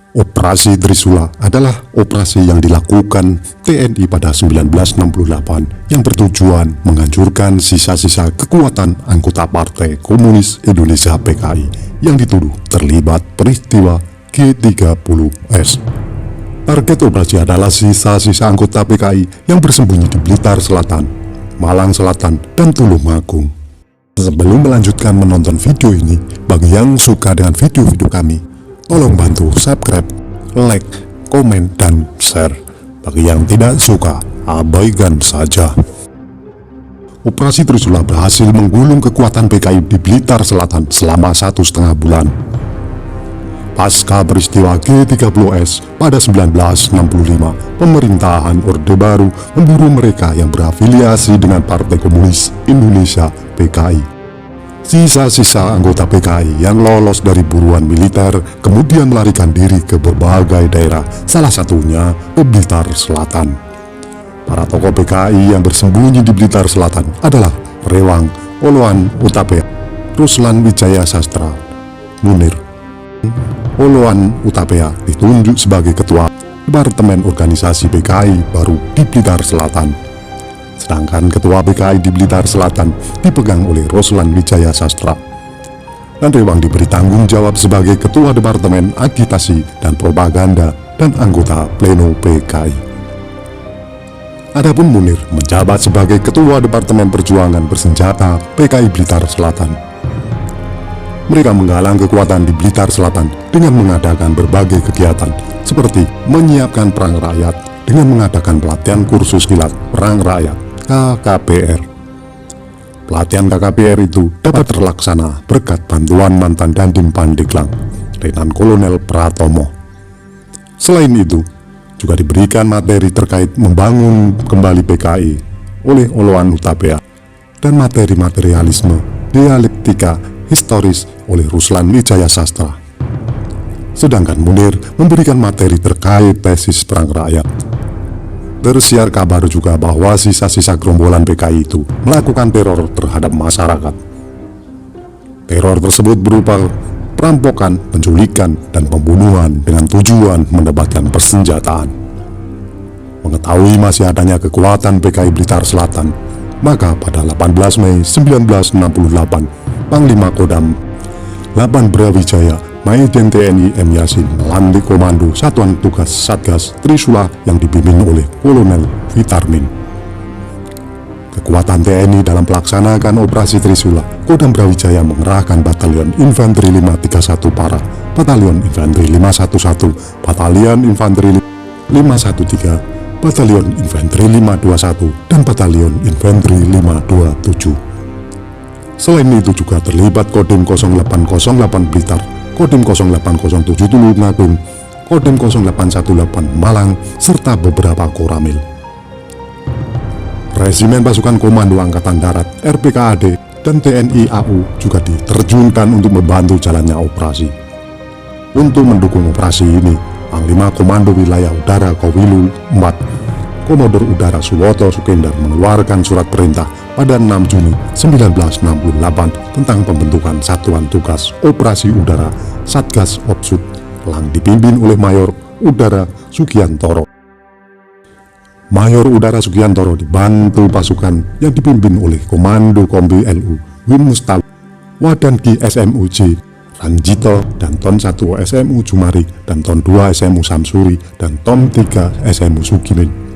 Operasi Trisula adalah operasi yang dilakukan TNI pada 1968 yang bertujuan menghancurkan sisa-sisa kekuatan anggota Partai Komunis Indonesia (PKI) yang dituduh terlibat peristiwa G30S. Target operasi adalah sisa-sisa anggota PKI yang bersembunyi di Blitar Selatan, Malang Selatan, dan Tulungagung. Sebelum melanjutkan menonton video ini, bagi yang suka dengan video-video kami, tolong bantu subscribe, like, komen, dan share. Bagi yang tidak suka, abaikan saja. Operasi Trisula berhasil menggulung kekuatan PKI di Blitar Selatan selama 1,5 bulan. Pasca peristiwa G30S pada 1965, pemerintahan Orde Baru memburu mereka yang berafiliasi dengan Partai Komunis Indonesia (PKI). Sisa-sisa anggota PKI yang lolos dari buruan militer kemudian melarikan diri ke berbagai daerah, salah satunya ke Blitar Selatan. Para tokoh PKI yang bersembunyi di Blitar Selatan adalah Rewang Oloan Utapea, Ruslan Wijaya Sastra, Munir Oloan Utapea ditunjuk sebagai Ketua Departemen Organisasi PKI baru di Blitar Selatan. Sedangkan Ketua PKI di Blitar Selatan dipegang oleh Ruslan Wijaya Sastra. Dan Rewang diberi tanggung jawab sebagai Ketua Departemen Agitasi dan Propaganda dan anggota Pleno PKI. Adapun Munir menjabat sebagai Ketua Departemen Perjuangan Bersenjata PKI Blitar Selatan. Mereka menggalang kekuatan di Blitar Selatan dengan mengadakan berbagai kegiatan seperti menyiapkan perang rakyat dengan mengadakan pelatihan kursus kilat perang rakyat KKPR. Pelatihan KKPR itu dapat terlaksana berkat bantuan mantan Dandim Pandeglang, Letnan Kolonel Pratomo. Selain itu, juga diberikan materi terkait membangun kembali PKI oleh Oloan Utapea dan materi materialisme, dialektika, historis oleh Ruslan Wijaya Sastra. Sedangkan Munir memberikan materi terkait tesis perang rakyat. Tersiar kabar juga bahwa sisa-sisa gerombolan PKI itu melakukan teror terhadap masyarakat. Teror tersebut berupa perampokan, penculikan, dan pembunuhan dengan tujuan mendapatkan persenjataan. Mengetahui masih adanya kekuatan PKI Blitar Selatan, maka pada 18 Mei 1968, Panglima Kodam 8 Brawijaya Majen TNI M. Yasin melantik Komando Satuan Tugas Satgas Trisula yang dipimpin oleh Kolonel Vitarmin. Kekuatan TNI dalam melaksanakan operasi Trisula, Kodam Brawijaya mengerahkan Batalion Infanteri 531 Para, Batalion Infanteri 511, Batalion Infanteri 513, Batalion Infanteri 521, dan Batalion Infanteri 527. Selain itu juga terlibat Kodim 0808 Blitar, Kodim 0807 Tulungagung, Kodim 0818 Malang, serta beberapa koramil. Resimen Pasukan Komando Angkatan Darat RPKAD dan TNI AU juga diterjunkan untuk membantu jalannya operasi. Untuk mendukung operasi ini, Panglima Komando Wilayah Udara Kowilul 4 Komodor Udara Suwoto Sukendar mengeluarkan surat perintah pada 6 Juni 1968 tentang pembentukan Satuan Tugas Operasi Udara Satgas Opsud yang dipimpin oleh Mayor Udara Sugiantoro. Mayor Udara Sugiantoro dibantu pasukan yang dipimpin oleh Komando Kombi LU Win Mustawa, Wadanki SMUJ Ranjito, dan Ton 1 SMU Jumari, dan Ton 2 SMU Samsuri, dan Ton 3 SMU Sugimin.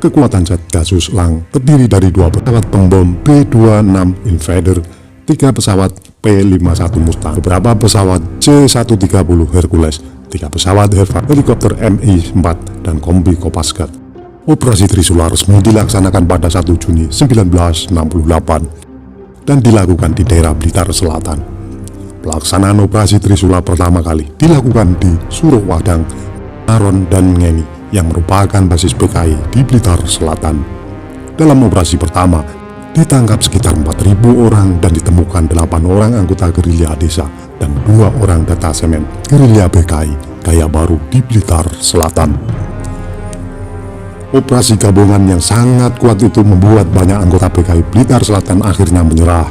Kekuatan Satgasus Lang terdiri dari 2 pesawat pembom B-26 Invader, 3 pesawat P-51 Mustang, beberapa pesawat C-130 Hercules, 3 pesawat helikopter Mi-4, dan kombi Kopasgat. Operasi Trisula resmi dilaksanakan pada 1 Juni 1968 dan dilakukan di daerah Blitar Selatan. Pelaksanaan operasi Trisula pertama kali dilakukan di Surowadang, Aron, dan Ngeni yang merupakan basis PKI di Blitar Selatan. Dalam operasi pertama, ditangkap sekitar 4.000 orang dan ditemukan 8 orang anggota gerilya desa dan 2 orang detasemen gerilya PKI Gaya Baru di Blitar Selatan. Operasi gabungan yang sangat kuat itu membuat banyak anggota PKI Blitar Selatan akhirnya menyerah.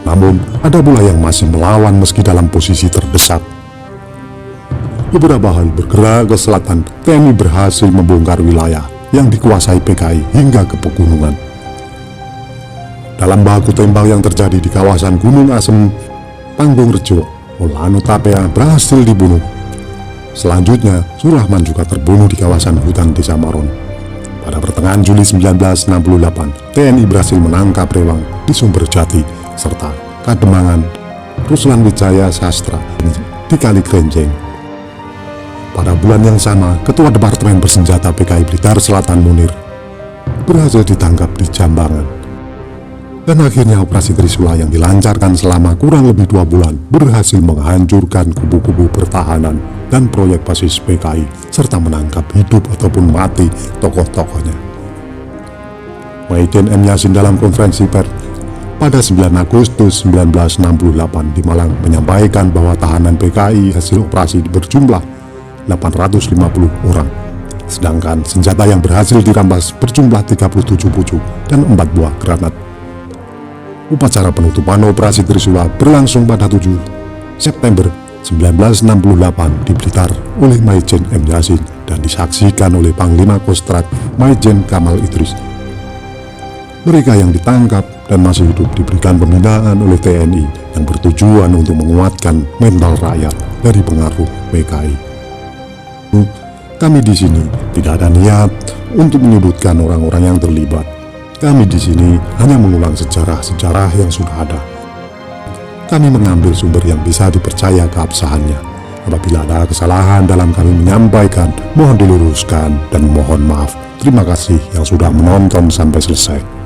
Namun, ada pula yang masih melawan meski dalam posisi terdesak. Beberapa hari bergerak ke selatan, TNI berhasil membongkar wilayah yang dikuasai PKI hingga ke pegunungan. Dalam baku tembak yang terjadi di kawasan Gunung Asem, Tanggungrejo, Olano Tapea berhasil dibunuh. Selanjutnya, Surahman juga terbunuh di kawasan hutan Desa Maron. Pada pertengahan Juli 1968, TNI berhasil menangkap Rewang di Sumberjati, serta Kademangan, Ruslan Wijaya Sastra di Kali Krenjeng. Pada bulan yang sama, Ketua Departemen Bersenjata PKI Blitar Selatan Munir berhasil ditangkap di Jambangan. Dan akhirnya operasi Trisula yang dilancarkan selama kurang lebih 2 bulan berhasil menghancurkan kubu-kubu pertahanan dan proyek basis PKI, serta menangkap hidup ataupun mati tokoh-tokohnya. Maijen M. Yasin dalam konferensi pers pada 9 Agustus 1968 di Malang menyampaikan bahwa tahanan PKI hasil operasi berjumlah 850 orang, sedangkan senjata yang berhasil dirampas berjumlah 37 pucuk dan 4 buah granat. Upacara penutupan operasi Trisula berlangsung pada 7 September 1968 di Blitar oleh Maijen M. Yasin dan disaksikan oleh Panglima Kostrat Maijen Kamal Idris. Mereka yang ditangkap dan masih hidup diberikan pembinaan oleh TNI yang bertujuan untuk menguatkan mental rakyat dari pengaruh PKI. Kami di sini tidak ada niat untuk menyudutkan orang-orang yang terlibat. Kami di sini hanya mengulang sejarah-sejarah yang sudah ada. Kami mengambil sumber yang bisa dipercaya keabsahannya. Apabila ada kesalahan dalam kami menyampaikan, mohon diluruskan dan mohon maaf. Terima kasih yang sudah menonton sampai selesai.